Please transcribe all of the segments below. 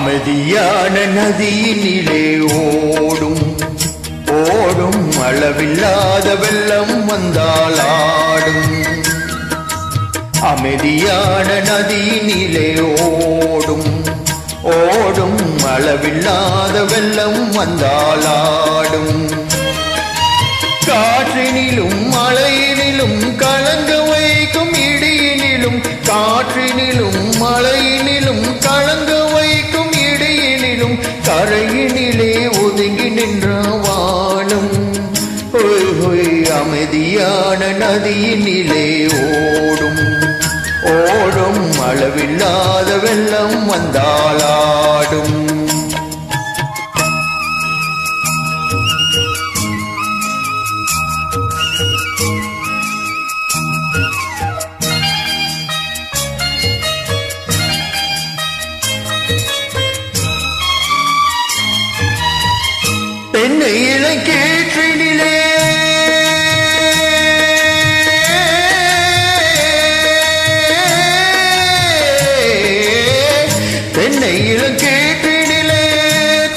அமைதியான நதியினிலே ஓடும் ஓடும் அளவில்லாத வெள்ளம் வந்தால் ஆடும். அமைதியான நதியினிலே ஓடும் ஓடும் அளவில்லாத வெள்ளம் வந்தால் ஆடும். காற்றினிலும் மழையினிலும் கலங்க வைக்கும் இடியினிலும் காற்றினிலும் மழையினிலும் கலங்க வைக்கும் இடியினிலும் கரையினிலே ஒதுங்கி நின்ற வாழும். அமைதியான நதியினிலே ஓடும் ஓடும் அளவில்லாத வெள்ளம் வந்தாலாடும். பெண்ணை இளங்கேற்றினிலே பெண்ணை இளங்கேற்றினிலே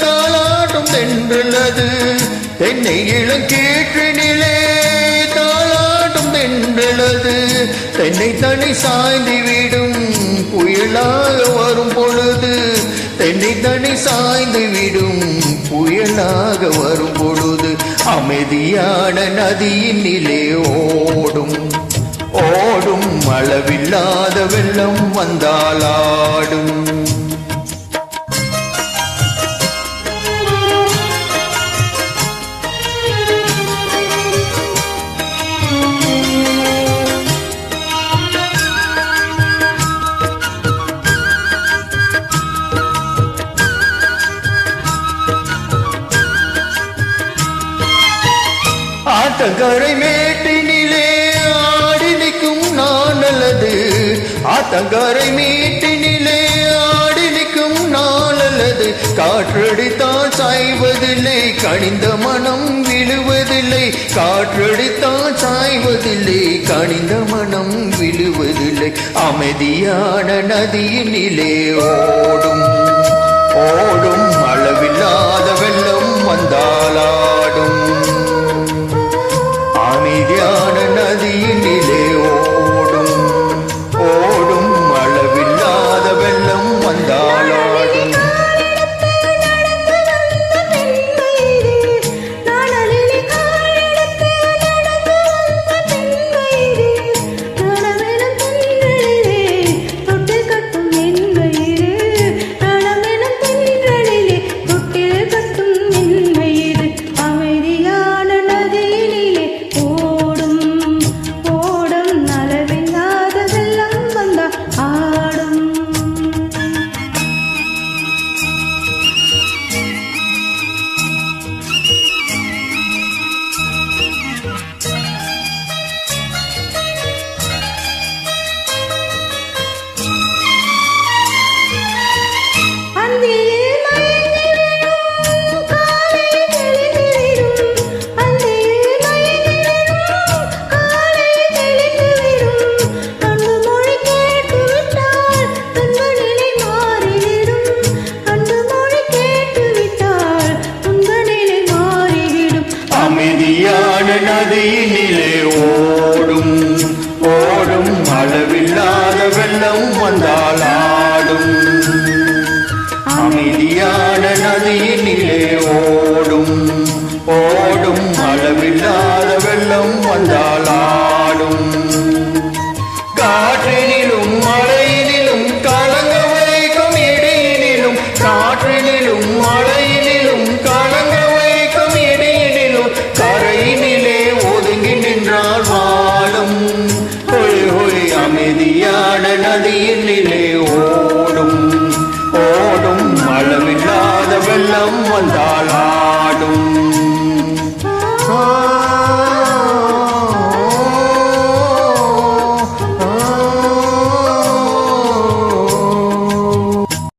தாளாட்டும் தென்றலது. பெண்ணை இளங்கேற்றினிலே தாளாட்டும் தென்றலது. தென்னை தனி சாய்ந்து விடும் புயலாக வரும் பொழுது தென்னை தனி சாய்ந்து விடும் புயலாக வரும் பொழுது அமைதியான நதியினிலே ஓடும் ஓடும் அளவில்லாத வெள்ளம் வந்தாலாடும். ஆத்தங்கரை மேட்டினிலே ஆடி நிற்கும் நாளது. ஆத்தங்கரை மேட்டினிலே ஆடி நிற்கும் நாளது. காற்றடித்தால் சாய்வதில்லை கனிந்த மனம் விழுவதில்லை. காற்றடித்தால் சாய்வதில்லை கனிந்த மனம் விழுவதில்லை. அமைதியான நதியினிலே ஓடும் ஓடும் அளவில்லாத வெள்ளம் வந்தாலாடும். அமைதியான நதியினிலே ஓடும் ஓடும் அளவில்லாத வெள்ளம் வந்தாலாடும். அமைதியான நதியினிலே ஓடும் ஓடும் அளவில்லாத வெள்ளம் வந்தாலாடும். அமைதியான நதியினிலே ஓடும் ஓடும் அளவில்லாத வெள்ளம் வந்தாலாடும். காற்றினிலும் மழையினிலும் கலங்க வைக்கும் இடியினிலும் காற்றினிலும் மழையினிலும் கலங்க வைக்கும் இடியினிலும் கரையினிலே ஒதுங்கி நின்றால் வாழும். அமைதியான நதியினிலே ஓடும் ஓடும் அளவில்லாத வெள்ளம் வந்தால்